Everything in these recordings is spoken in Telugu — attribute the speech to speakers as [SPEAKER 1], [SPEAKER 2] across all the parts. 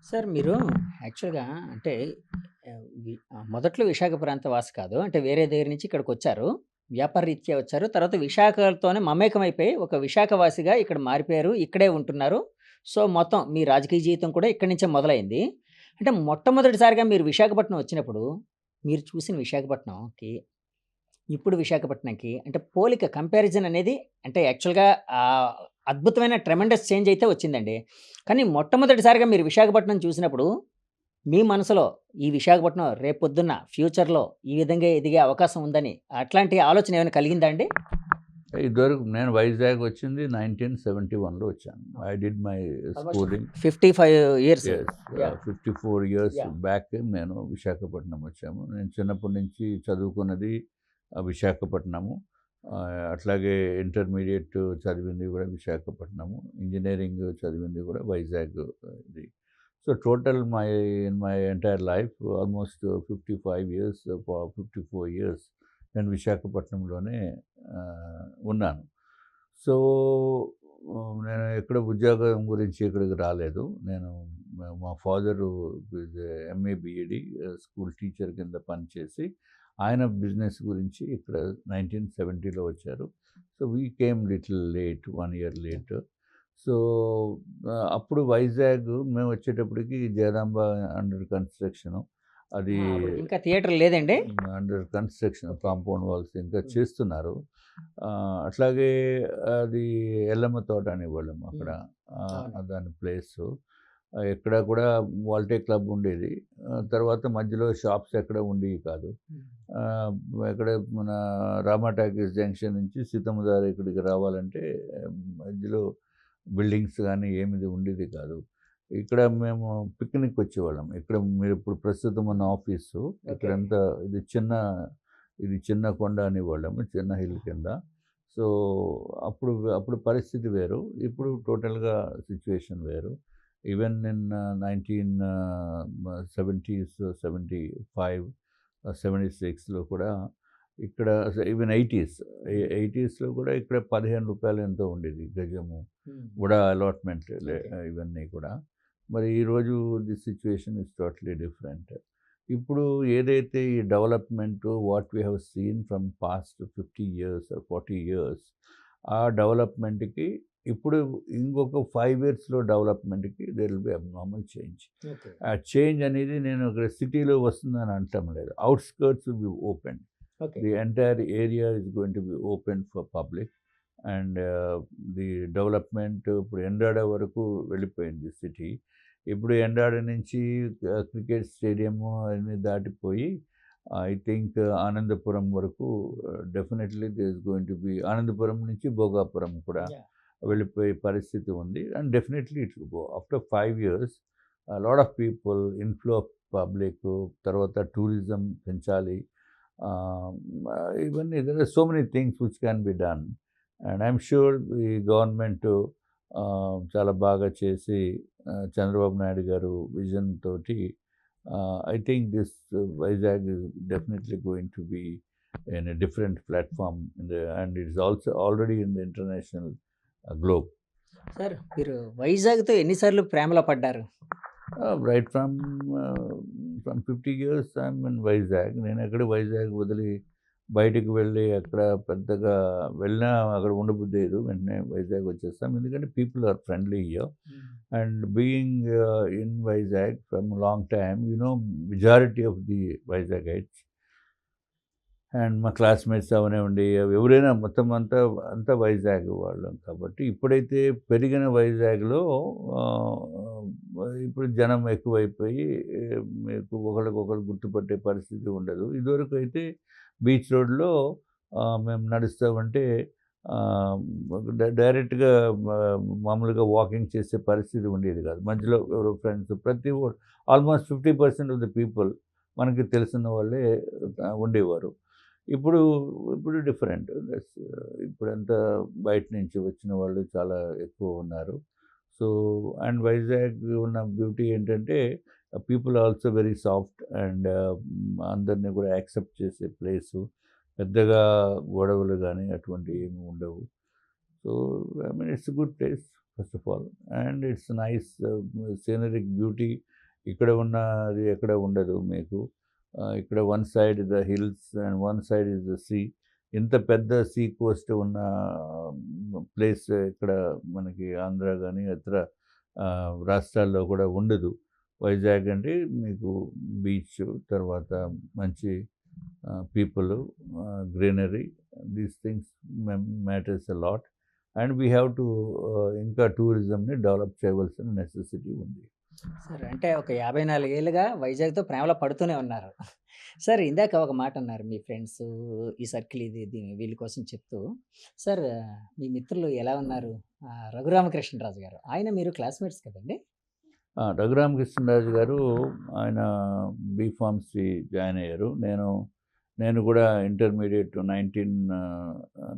[SPEAKER 1] సార్ మీరు యాక్చువల్‌గా అంటే మొదట్లో విశాఖ ప్రాంత వాసి కాదు. అంటే వేరే దగ్గర నుంచి ఇక్కడికొచ్చారు. వ్యాపార రీత్యా వచ్చారు. తర్వాత విశాఖతోనే మమేకమైపోయి ఒక విశాఖ వాసిగా ఇక్కడ మారిపోయారు. ఇక్కడే ఉంటున్నారు. సో, మొత్తం మీ రాజకీయ జీవితం కూడా ఇక్కడి నుంచే మొదలైంది. అంటే మొట్టమొదటిసారిగా మీరు విశాఖపట్నం వచ్చినప్పుడు, మీరు చూసిన విశాఖపట్నంకి, ఇప్పుడు విశాఖపట్నంకి అంటే పోలిక కంపారిజన్ అనేది అంటే యాక్చువల్‌గా అద్భుతమైన ట్రెమెండస్ చేంజ్ అయితే వచ్చిందండి. కానీ మొట్టమొదటిసారిగా మీరు విశాఖపట్నం చూసినప్పుడు మీ మనసులో ఈ విశాఖపట్నం రేపొద్దున్న ఫ్యూచర్‌లో ఈ విధంగా ఎదిగే అవకాశం ఉందని అట్లాంటి ఆలోచన ఏమైనా కలిగిందా అండి?
[SPEAKER 2] ఇదివరకు నేను వైజాగ్ వచ్చింది 1971లో వచ్చాను. I did my schooling.
[SPEAKER 1] 55 years.
[SPEAKER 2] Yes.
[SPEAKER 1] Yeah!
[SPEAKER 2] 54 years
[SPEAKER 1] yeah!
[SPEAKER 2] Back నేను విశాఖపట్నం వచ్చాము. నేను చిన్నప్పటి నుంచి చదువుకున్నది విశాఖపట్నము. అట్లాగే ఇంటర్మీడియేట్ చదివింది కూడా విశాఖపట్నము. ఇంజినీరింగ్ చదివింది కూడా వైజాగ్ ఇది. So total in my entire life almost 55 years, 54 years నేను విశాఖపట్నంలోనే ఉన్నాను. సో నేను ఎక్కడ ఉద్యోగం గురించి ఇక్కడికి రాలేదు. నేను మా father MA BEd school teacher కింద పనిచేసి ఆయన బిజినెస్ గురించి ఇక్కడ 1970లో వచ్చారు. So we came little late, 1 year late. So అప్పుడు వైజాగ్ మేము వచ్చేటప్పటికి జగదాంబ అండర్ కన్స్ట్రక్షన్. అది
[SPEAKER 1] అప్పుడు ఇంకా థియేటర్ లేదండి?
[SPEAKER 2] అండర్ కన్స్ట్రక్షన్, కాంపౌండ్ వాల్స్ ఇంకా చేస్తున్నారు. అట్లాగే అది ఎల్లమ్మ తోట అనేవాళ్ళం అక్కడ.
[SPEAKER 1] అవును.
[SPEAKER 2] దాని ప్లేసు. ఎక్కడ కూడా వాల్టే క్లబ్ ఉండేది. తర్వాత మధ్యలో షాప్స్ ఎక్కడ ఉండేవి కాదు. ఆహ్, ఎక్కడ మన రామా టాకీస్ జంక్షన్ నుంచి సీతమ్మ దారి ఇక్కడికి రావాలంటే మధ్యలో బిల్డింగ్స్ గానీ ఏమిది ఉండేది కాదు. ఇక్కడ మేము పిక్నిక్ వచ్చేవాళ్ళం. ఇక్కడ మీరిప్పుడు ప్రస్తుతం ఉన్న ఆఫీసు
[SPEAKER 1] ఓకే.
[SPEAKER 2] ఇక్కడంతా ఇది చిన్న కొండ అనేవాళ్ళము. చిన్న హిల్ కింద. సో, అప్పుడు పరిస్థితి వేరు. ఇప్పుడు టోటల్‌గా సిట్యుయేషన్ వేరు. ఈవెన్ ఇన్ 1970స్, 75, 76లో కూడా ఇక్కడ ఈవెన్ 80స్‌లో కూడా ఇక్కడ రూ. 15 ఎంతో ఉండేది గజము. కూడా అలాట్మెంట్
[SPEAKER 1] ఓకే.
[SPEAKER 2] ఇవన్నీ కూడా. మరి ఈరోజు the situation is totally different. ఇప్పుడు ఏదైతే ఈ development what we have seen from past 50 years or 40 years, ఆ డెవలప్‌మెంట్‌కి ఇప్పుడు ఇంకొక 5 ఇయర్స్‌లో డెవలప్‌మెంట్‌కి there will be abnormal change.
[SPEAKER 1] Okay.
[SPEAKER 2] ఆ చేంజ్ అనేది నేను ఇక్కడ సిటీలో వస్తుందని అనటం లేదు. Outskirts will be opened.
[SPEAKER 1] Okay.
[SPEAKER 2] The entire area is going to be open for public. And the development ఇప్పుడు ఎండాడ వరకు వెళ్ళిపోయింది సిటీ. ఇప్పుడు ఎండాడ నుంచి క్రికెట్ స్టేడియము అన్నీ దాటిపోయి ఐ థింక్ ఆనందపురం వరకు definitely there is going to be Anandapuram నుంచి భోగాపురం కూడా
[SPEAKER 1] యాహ్!
[SPEAKER 2] వెళ్ళిపోయే పరిస్థితి ఉంది. And definitely it will go. After 5 years lot of people, inflow of public, తర్వాత టూరిజం పెంచాలి. ఆహ్, ఇవన్నీ there are so many things which can be done. And I'm sure ఈ గవర్నమెంటు చాలా బాగా చేసి చంద్రబాబు నాయుడు గారు విజన్ తోటి I think this Vizag is definitely going to be in a different platform and it is also already in the international globe.
[SPEAKER 1] Sir మీరు వైజాగ్‌తో ఎన్ని సార్లు ప్రేమలో పడ్డారు?
[SPEAKER 2] Right from 50 years I'm in Vizag. నేను ఎక్కడ వైజాగ్ వదిలి బయటికి వెళ్ళి అక్కడ పెద్దగా వెళ్ళినా అక్కడ ఉండబుద్దేయదు. వెంటనే వైజాగ్ వచ్చేస్తాం. ఎందుకంటే people are friendly here. And being in Vizag from long time, majority of the Vizagites and మా క్లాస్‌మేట్స్ అవనివ్వండి, ఎవరైనా మొత్తం అంతా వైజాగ్ వాళ్ళం కాబట్టి, ఇప్పుడైతే పెరిగిన వైజాగ్‌లో ఇప్పుడు జనం ఎక్కువైపోయి మీకు ఒకళ్ళకొకళ్ళు గుర్తుపట్టే పరిస్థితి ఉండదు. ఇదివరకు అయితే బీచ్ రోడ్‌లో మేము నడుస్తా ఉంటే డైరెక్ట్‌గా మామూలుగా వాకింగ్ చేసే పరిస్థితి ఉండేది కాదు. మధ్యలో ఎవరో friends almost 50% of the people మనకి తెలిసిన వాళ్ళే ఉండేవారు. ఇప్పుడు ఇప్పుడు డిఫరెంట్. ఇప్పుడంతా బయట నుంచి వచ్చిన వాళ్ళు చాలా ఎక్కువ ఉన్నారు. సో అండ్ వైజాగ్ ఉన్న బ్యూటీ ఏంటంటే people also very soft and అందరిని కూడా యాక్సెప్ట్ చేసే ప్లేసు. పెద్దగా గొడవలు గానీ అటువంటివి ఏమి ఉండవు. So I mean it's a good place first of all. And it's nice scenic beauty. ఇక్కడ ఉన్నది ఎక్కడ ఉండదు మీకు. ఇక్కడ one side the hills and one side is the sea. ఇంత పెద్ద సీ కోస్ట్ ఉన్న ప్లేస్ ఇక్కడ మనకి ఆంధ్ర కానీ ఇతర రాష్ట్రాల్లో కూడా ఉండదు. వైజాగ్ అంటే మీకు బీచ్, తర్వాత మంచి people, greenery, these things matters a lot. And we have to ఇంకా టూరిజంని డెవలప్ చేయవలసిన నెసెసిటీ ఉంది.
[SPEAKER 1] సార్ అంటే ఒక 54 ఏళ్ళుగా వైజాగ్‌తో ప్రేమలో పడుతూనే ఉన్నారు. సార్ ఇందాక ఒక మాట అన్నారు. మీ ఫ్రెండ్స్ ఈ సర్కిల్ ఇది వీళ్ళ కోసం చెప్తూ. సార్ మీ మిత్రులు ఎలా ఉన్నారు? రఘురామకృష్ణరాజు గారు. ఆయన మీరు క్లాస్‌మేట్స్ కదండీ?
[SPEAKER 2] రఘురామకృష్ణరాజు గారు ఆయన బీఫార్మసీ జాయిన్ అయ్యారు. నేను కూడా ఇంటర్మీడియట్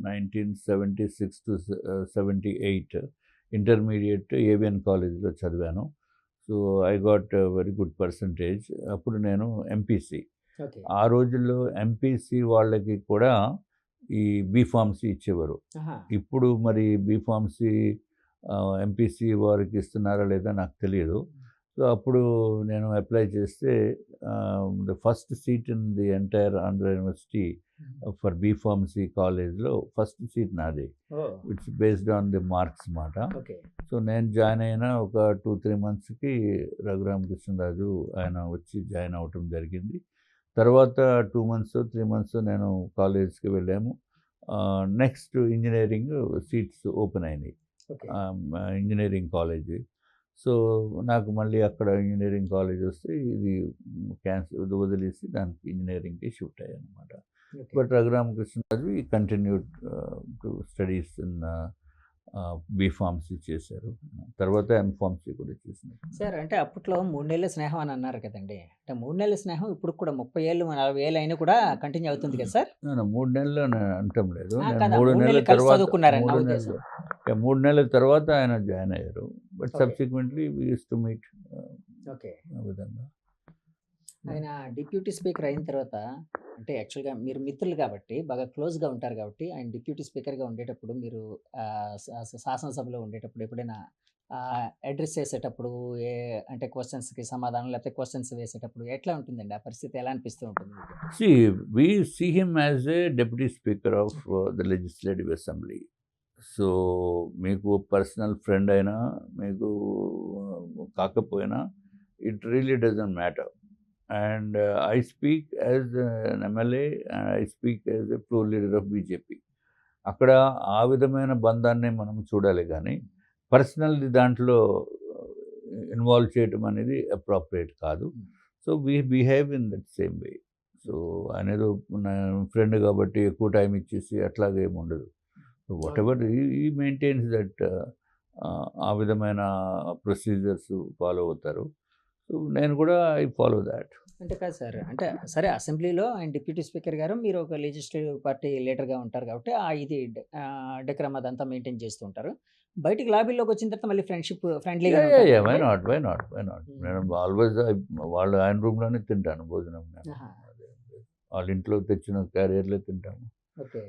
[SPEAKER 2] 1976 to 78 ఇంటర్మీడియట్ ఏవిఎన్ కాలేజ్లో చదివాను. So I got very good percentage. అప్పుడు నేను ఎంపీసీ.
[SPEAKER 1] ఓకే.
[SPEAKER 2] ఆ రోజుల్లో ఎంపీసీ వాళ్ళకి కూడా ఈ బీఫార్మసీ ఇచ్చేవారు.
[SPEAKER 1] ఆహా!
[SPEAKER 2] ఇప్పుడు మరి బీఫార్మసీ ఎంపీసీ వారికి ఇస్తున్నారా లేదా నాకు తెలియదు. సో అప్పుడు నేను అప్లై చేస్తే the first seat in the entire Andhra university for B pharmacy కాలేజ్లో ఫస్ట్ సీట్ నాది.
[SPEAKER 1] Oh!
[SPEAKER 2] It's based on the marks మాట.
[SPEAKER 1] ఓకే.
[SPEAKER 2] సో నేను జాయిన్ అయిన ఒక 2-3 మంత్స్కి రఘురామకృష్ణరాజు ఆయన వచ్చి జాయిన్ అవ్వటం జరిగింది. తర్వాత 2 మంత్స్ 3 మంత్స్ నేను కాలేజ్కి వెళ్ళాము. నెక్స్ట్ ఇంజనీరింగ్ సీట్స్ ఓపెన్ అయినాయి,
[SPEAKER 1] ఓకే.
[SPEAKER 2] Engineering college. సో నాకు మళ్ళీ అక్కడ ఇంజనీరింగ్ కాలేజ్ వస్తే ఇది క్యాన్సిల్ వదిలేసి దానికి ఇంజనీరింగ్కి షిఫ్ట్ అయ్యాను అనమాట.
[SPEAKER 1] ఓకే.
[SPEAKER 2] బట్ రఘురామకృష్ణరాజు ఈ continued to studies in B Pharmacy చేశారు. తర్వాత ఎంఫార్మసీ కూడా చేసినారు.
[SPEAKER 1] సార్ అంటే అప్పట్లో 3 నెలల స్నేహం అని అన్నారు కదండీ! అంటే 3 నెలల స్నేహం ఇప్పుడు కూడా 30 ఏళ్ళు, 40 ఏళ్ళు అయినా కూడా కంటిన్యూ అవుతుంది కదా సార్?
[SPEAKER 2] 3 నెలలు అనటం లేదు. నేను
[SPEAKER 1] కదా!
[SPEAKER 2] 3
[SPEAKER 1] 3
[SPEAKER 2] నెలల
[SPEAKER 1] నెలలు కలిసి
[SPEAKER 2] తర్వాత
[SPEAKER 1] చదువుకున్నారని నా
[SPEAKER 2] 3
[SPEAKER 1] ఉద్దేశం.
[SPEAKER 2] నెలలు 3 నెలల తర్వాత ఆయన జాయిన్ అయ్యారు. But
[SPEAKER 1] okay.
[SPEAKER 2] Subsequently we use to meet
[SPEAKER 1] okay.
[SPEAKER 2] ఆ విధంగా.
[SPEAKER 1] ఆయన డిప్యూటీ స్పీకర్ అయిన తర్వాత అంటే యాక్చువల్‌గా మీరు మిత్రులు కాబట్టి బాగా క్లోజ్‌గా ఉంటారు కాబట్టి ఆయన డిప్యూటీ స్పీకర్‌గా ఉండేటప్పుడు మీరు శాసనసభలో ఉండేటప్పుడు ఎప్పుడైనా అడ్రెస్ చేసేటప్పుడు అంటే క్వెషన్స్‌కి సమాధానం లేకపోతే క్వెషన్స్ వేసేటప్పుడు ఎట్లా ఉంటుందండి? ఆ పరిస్థితి ఎలా అనిపిస్తూ ఉంటుంది మీకు?
[SPEAKER 2] We see him as a deputy speaker of the legislative assembly. So మీకు పర్సనల్ ఫ్రెండ్ అయినా మీకు కాకపోయినా it really doesn't matter. And I speak as an MLA and I speak as a floor leader of BJP. అక్కడ ఆ విధమైన బంధాన్ని మనం చూడాలి కానీ పర్సనల్ దాంట్లో ఇన్వాల్వ్ చేయటం అనేది అప్రోప్రియేట్ కాదు. So we behave in that same way. So అనేది నా ఫ్రెండ్ కాబట్టి ఎక్కువ టైం ఇచ్చేసి అట్లాగే ఏమి ఉండదు. సో వాట్ ఎవర్ ఈ మెయింటైన్స్ దట్ ఆ విధమైన ప్రొసీజర్స్ ఫాలో అవుతారు. సో నేను కూడా ఐ ఫాలో దాట్.
[SPEAKER 1] అంటే కాదు సార్. అంటే సరే అసెంబ్లీలో ఆయన డిప్యూటీ స్పీకర్ గారు, మీరు ఒక లెజిస్లేటివ్ పార్టీ లీడర్‌గా ఉంటారు కాబట్టి డెకరమ్ అదంతా మెయింటైన్ చేస్తూ ఉంటారు. బయటికి లాబీలోకి వచ్చిన తర్వాత మళ్ళీ ఫ్రెండ్లీగానే ఉంటారా
[SPEAKER 2] వై
[SPEAKER 1] అండి?
[SPEAKER 2] Not why not why not నేను ఆల్వేస్ వాళ్ళు ఆయన రూమ్లోనే తింటాను భోజనం. నేను
[SPEAKER 1] ఆహా!
[SPEAKER 2] వాళ్ళ ఇంట్లో తెచ్చిన క్యారియర్లో తింటాము.
[SPEAKER 1] Okay.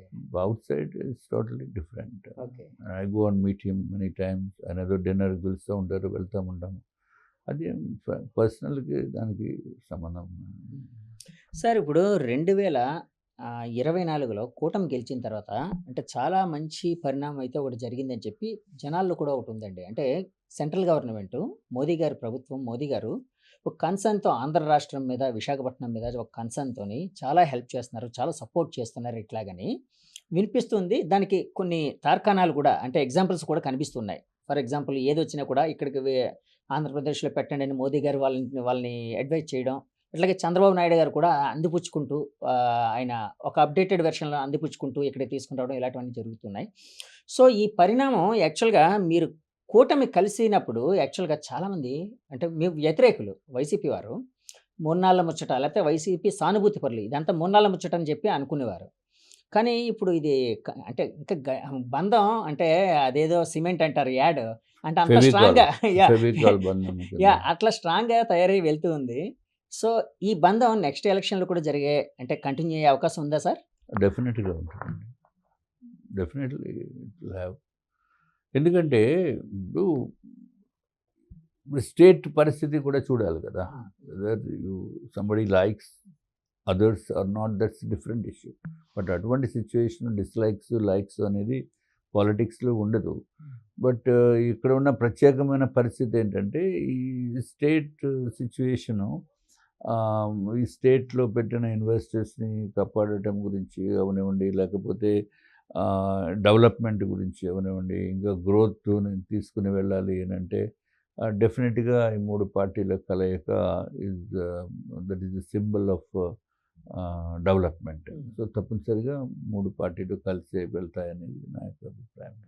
[SPEAKER 2] Out side it's totally different.
[SPEAKER 1] Okay.
[SPEAKER 2] I go and meet him many times. ఆయన ఏదో డిన్నర్ పిలుస్తూ ఉంటారు, వెళ్తూ ఉంటాము. అది పర్సనల్కి దానికి సంబంధం.
[SPEAKER 1] సార్ ఇప్పుడు 2024లో కూటమి గెలిచిన తర్వాత అంటే చాలా మంచి పరిణామం అయితే ఒకటి జరిగిందని చెప్పి జనాల్లో కూడా ఒకటి ఉందండి. అంటే సెంట్రల్ గవర్నమెంట్ మోదీ గారి ప్రభుత్వం, మోదీ గారు ఒక కన్సర్న్‌తో ఆంధ్ర రాష్ట్రం మీద, విశాఖపట్నం మీద ఒక కన్సర్న్‌తోని చాలా హెల్ప్ చేస్తున్నారు. చాలా సపోర్ట్ చేస్తున్నారు ఇట్లాగని వినిపిస్తుంది. దానికి కొన్ని తార్కాణాలు కూడా అంటే ఎగ్జాంపుల్స్ కూడా కనిపిస్తున్నాయి. ఫర్ ఎగ్జాంపుల్ ఏదొచ్చినా కూడా ఇక్కడికి ఆంధ్రప్రదేశ్‌లో పెట్టండి అని మోదీ గారు వాళ్ళని అడ్వైజ్ చేయడం. అట్లాగే చంద్రబాబు నాయుడు గారు కూడా అందిపుచ్చుకుంటూ ఆయన ఒక అప్డేటెడ్ వెర్షన్‌లో అందిపుచ్చుకుంటూ ఇక్కడికి తీసుకొని రావడం ఇలాంటివన్నీ జరుగుతున్నాయి. సో, ఈ పరిణామం యాక్చువల్‌గా మీరు కూటమి కలిసినప్పుడు యాక్చువల్‌గా చాలామంది అంటే మీ వ్యతిరేకులు వైసీపీ వారు మూన్నాళ్ళ ముచ్చట లేకపోతే వైసీపీ సానుభూతి పరులు ఇదంతా మూన్నాళ్ళ ముచ్చట అని చెప్పి అనుకునేవారు. కానీ ఇప్పుడు ఇది అంటే ఇంకా బంధం అంటే అదేదో సిమెంట్ అంటారు యాడ్ అంటే అంత
[SPEAKER 2] ఫెవికాల్
[SPEAKER 1] స్ట్రాంగ్‌గా యాహ్!
[SPEAKER 2] ఫెవికాల్ బంధం ఉంటుంది.
[SPEAKER 1] అట్లా స్ట్రాంగ్‌గా తయారై వెళ్తూ ఉంది. సో, ఈ బంధం నెక్స్ట్ ఎలక్షన్‌లో కూడా జరిగే అంటే కంటిన్యూ అయ్యే అవకాశం ఉందా సార్?
[SPEAKER 2] డెఫినెట్గా ఉంటుందండి. Definitely it will have. ఎందుకంటే ఇప్పుడు ఇప్పుడు స్టేట్ పరిస్థితి కూడా చూడాలి కదా. Whether you somebody likes others or not, that's different issue. But అటువంటి సిచ్యువేషన్ డిస్లైక్స్ లైక్స్ అనేది పాలిటిక్స్లో ఉండదు. బట్ ఇక్కడ ఉన్న ప్రత్యేకమైన పరిస్థితి ఏంటంటే ఈ స్టేట్ సిచ్యువేషను, ఈ స్టేట్లో పెట్టిన ఇన్వెస్టర్స్ని కాపాడటం గురించి అవనివ్వండి, లేకపోతే డెవలప్మెంట్ గురించి అవనివ్వండి, ఇంకా గ్రోత్ తీసుకుని వెళ్ళాలి అని అంటే డెఫినెట్గా ఈ మూడు పార్టీల కలయిక is that is the symbol of development. So తప్పనిసరిగా మూడు పార్టీలు కలిసి వెళ్తాయనేది నా యొక్క అభిప్రాయం.